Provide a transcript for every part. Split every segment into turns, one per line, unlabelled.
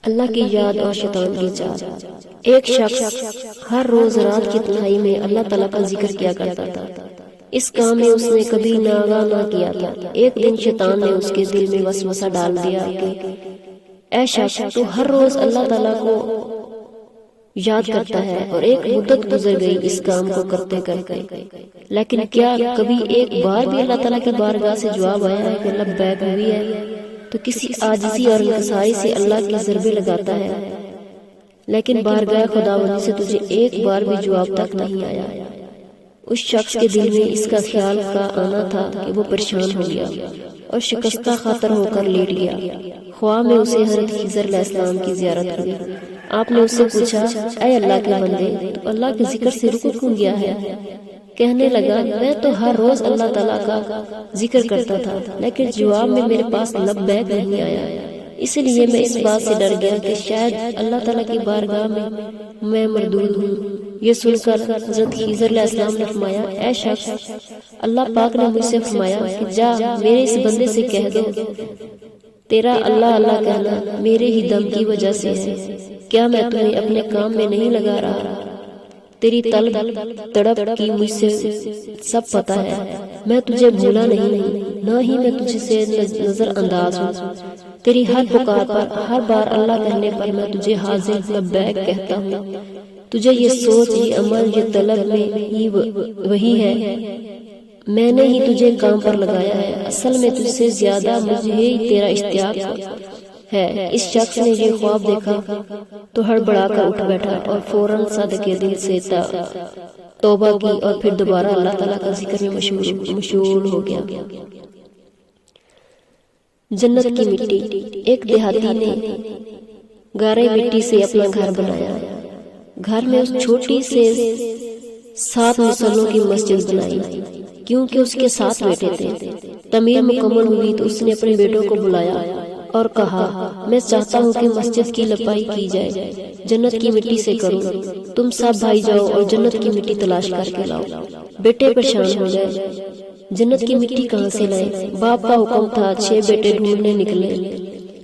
اللہ کی یاد اور شیطان کی چال۔ ایک شخص ہر روز رات کی تنہائی میں اللہ تعالیٰ کا ذکر کیا کرتا تھا۔ اس کام میں اس نے کبھی ناغہ نہ کیا تھا۔ ایک دن شیطان نے اس کے دل میں وسوسہ ڈال دیا کہ اے شخص، تو ہر روز اللہ تعالیٰ کو یاد کرتا ہے اور ایک مدت گزر گئی اس کام کو کرتے کرتے، لیکن کیا کبھی ایک بار بھی اللہ تعالیٰ کی بارگاہ سے جواب آیا ہے کہ لبیک ہوئی ہے؟ تو کسی عاجزی اور انکساری سے اللہ کی ضربے لگاتا ہے، لیکن بارگاہ خداوندی سے تجھے ایک بار بھی جواب تک نہیں آیا۔ اس شخص کے دل میں اس کا خیال کا آنا تھا کہ وہ پریشان ہو گیا اور شکستہ خاطر ہو کر لیٹ گیا۔ خواب میں اسے حضرت خضر علیہ السلام کی زیارت ہوئی۔ آپ نے اس سے پوچھا، اے اللہ کے بندے، تو اللہ کے ذکر سے رک کیوں گیا ہے؟ کہنے لگا، میں تو ہر روز اللہ تعالیٰ کا ذکر کرتا تھا، لیکن جواب میں میرے پاس لبیک نہیں آیا، اس لیے میں اس بات سے ڈر گیا کہ شاید اللہ تعالیٰ کی بارگاہ میں مردود ہوں۔ یہ سن کر حضرت خضر علیہ السلام نے فرمایا، اے شخص، اللہ پاک نے مجھ سے فرمایا کہ جا میرے اس بندے سے کہہ دو تیرا اللہ اللہ کہنا میرے ہی دم کی وجہ سے ہے۔ کیا میں تمہیں اپنے کام میں نہیں لگا رہا؟ تیری طلب تڑپ کی مجھ سے سب پتہ ہے، میں تجھے بھولا نہیں ہوں، نہ ہی میں تجھ سے نظر انداز ہوں۔ تیری ہر پکار پر، ہر بار اللہ کہنے پر میں تجھے حاضر لبیک کہتا ہوں۔ تجھے یہ سوچ، یہ عمل، یہ طلب میں ہی وہی ہے، میں نے ہی تجھے کام پر لگایا ہے۔ اصل میں تجھ سے زیادہ مجھے ہی تیرا اشتیاق ہے۔ اس شخص نے یہ خواب دیکھا تو ہڑبڑا کر اٹھ بیٹھا اور فوراً صادقے دل سے توبہ کی اور پھر دوبارہ اللہ تعالیٰ کا ذکر میں مشغول ہو گیا۔ جنت کی مٹی۔ ایک دیہاتی نے گارے مٹی سے اپنا گھر بنایا۔ گھر میں اس چھوٹی سے 7 مسلوں کی مسجد بنائی، کیونکہ اس کے 7 بیٹے تھے۔ تعمیر مکمل ہوئی تو اس نے اپنے بیٹوں کو بلایا اور کہا، میں چاہتا ہوں کہ مسجد کی لپائی کی جائے، جنت کی مٹی سے کروں، تم سب بھائی جاؤ اور جنت کی مٹی تلاش کر کے لاؤ۔ بیٹے پریشان ہو گئے، جنت کی مٹی کہاں سے لائیں؟ باپ کا حکم تھا۔ 6 بیٹے ڈھونڈنے نکلے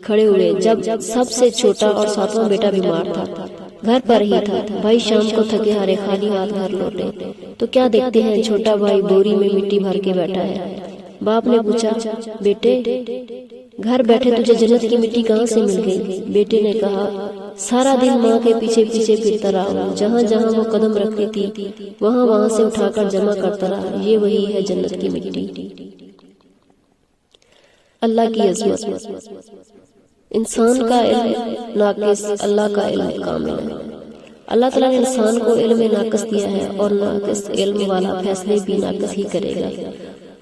کھڑے ہوئے، جب سب سے چھوٹا اور 7واں بیٹا بیمار تھا، گھر پر ہی تھا۔ بھائی شام کو تھکے ہارے خالی ہاتھ گھر لوٹے تو کیا دیکھتے ہیں، چھوٹا بھائی بوری میں مٹی بھر کے بیٹھا ہے۔ باپ نے پوچھا، بیٹے گھر بیٹھے تجھے جنت کی مٹی کہاں سے مل گئی؟ بیٹے نے کہا، سارا دن ماں کے پیچھے پیچھے پھرتا رہا، جہاں جہاں وہ قدم رکھتی تھی وہاں سے اٹھا کر جمع کرتا رہا، یہ وہی ہے جنت کی مٹی۔ اللہ کی عظمت۔ انسان کا علم ناقص، اللہ کا علم کامل ہے۔ اللہ تعالیٰ نے انسان کو علم ناقص دیا ہے اور ناقص علم والا فیصلے بھی ناقص ہی کرے گا۔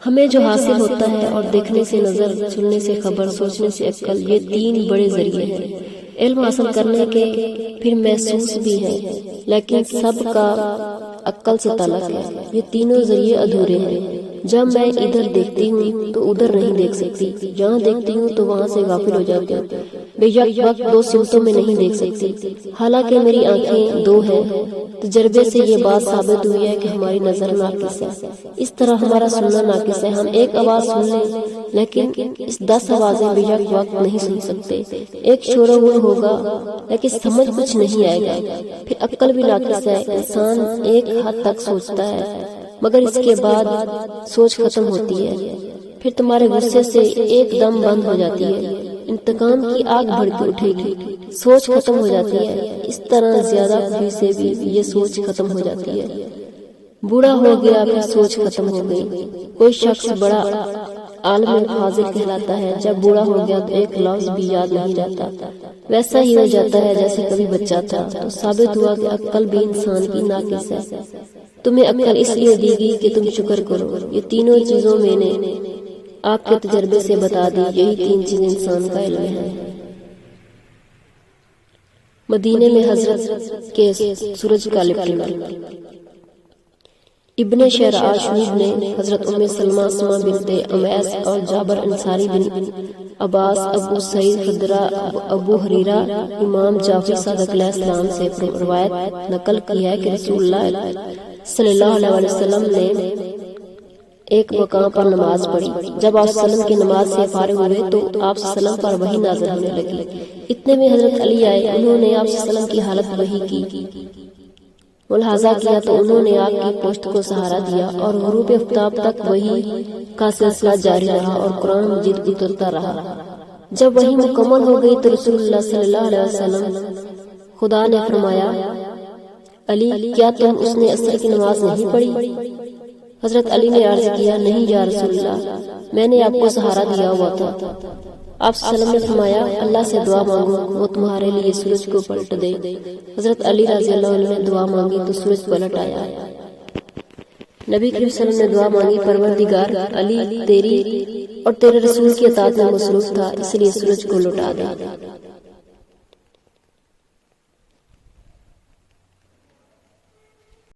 ہمیں جو حاصل ہوتا ہے اور دیکھنے سے نظر، سننے سے خبر، سوچنے سے عقل، یہ 3 بڑے ذریعے ہیں۔ علم حاصل کرنے کے پھر محسوس بھی ہے، لیکن سب کا عقل سے تعلق ہے۔ یہ تینوں ذریعے ادھورے ہیں۔ جب میں ادھر دیکھتی ہوں تو ادھر نہیں دیکھ سکتی، جہاں دیکھتی ہوں تو وہاں سے غافل ہو جاتی ہوں، بے یک وقت 2 سمتوں میں نہیں دیکھ سکتی، حالانکہ میری آنکھیں 2 ہیں۔ تجربے سے یہ بات ثابت ہوئی ہے کہ ہماری نظر ناقص ہے، اس طرح ہمارا سننا ناقص ہے۔ ہم ایک آواز سن لیں لیکن اس 10 آوازیں بے یک وقت نہیں سن سکتے۔ ایک شور و غل ہوگا لیکن سمجھ کچھ نہیں آئے گا۔ پھر عقل بھی ناقص ہے۔ انسان ایک حد تک سوچتا ہے مگر اس کے بعد سوچ ختم ہوتی ہے، پھر تمہارے غصے سے ایک دم بند ہو جاتی ہے، انتقام کی آگ بھڑک اٹھے گی، سوچ ختم ہو جاتی ہے۔ اس طرح زیادہ خوشی سے بھی یہ سوچ ختم ہو جاتی ہے۔ بوڑھا ہو گیا پھر سوچ ختم ہو گئی۔ کوئی شخص بڑا عالم فاضل کہلاتا ہے، جب بوڑھا ہو گیا تو ایک لفظ بھی یاد نہیں رہتا، ویسا ہی ہو جاتا ہے جیسے کبھی بچہ تھا۔ تو ثابت ہوا کہ عقل بھی انسان کی ناقص ہے۔ تمہیں عقل اس لیے دی گئی کہ تم شکر کرو۔ یہ تینوں چیزوں میں نے آپ کے تجربے سے بتا دی، یہی 3 چیزیں انسان کا علم ہے۔ مدینے میں حضرت کے سورج کا لپٹنا۔ ابن شہرآج شریف نے حضرت ام سلمہ اسماء بنت امیس اور جابر انصاری بن عباس، ابو سعید خدرہ، ابو حریرہ، امام جعفر صادق علیہ السلام سے روایت نقل کی ہے کہ رسول اللہ صلی اللہ علیہ وسلم نے ایک مقام پر نماز پڑھی۔ جب آپ وسلم کی نماز سے فارغ ہوئے تو آپ وسلم پر وحی نازل ہونے لگی۔ اتنے میں حضرت علی آئے، انہوں نے آپ وسلم کی حالت وحی کی ملاحظہ کیا تو انہوں نے آپ کی پشت کو سہارا دیا اور غروب آفتاب تک وحی کا سلسلہ جاری رہا اور قرآن مجید اترتا رہا۔ جب وحی مکمل ہو گئی تو رسول اللہ صلی اللہ علیہ وسلم خدا نے فرمایا، علی کیا تم اس نے عصر کی نماز نہیں پڑھی؟ حضرت علی نے عرض کیا، نہیں یا رسول اللہ، میں نے آپ کو سہارا دیا ہوا تھا۔ آپ صلی اللہ علیہ وسلم نے فرمایا، اللہ سے دعا مانگو، وہ تمہارے لیے سورج کو پلٹ دے۔ حضرت علی رضی اللہ عنہ نے دعا مانگی تو سورج پلٹ آیا۔ نبی کریم صلی اللہ علیہ وسلم نے دعا مانگی، پروردگار، علی تیری اور تیرے رسول کی اطاعت میں مصروف تھا، اس لیے سورج کو لٹا دے۔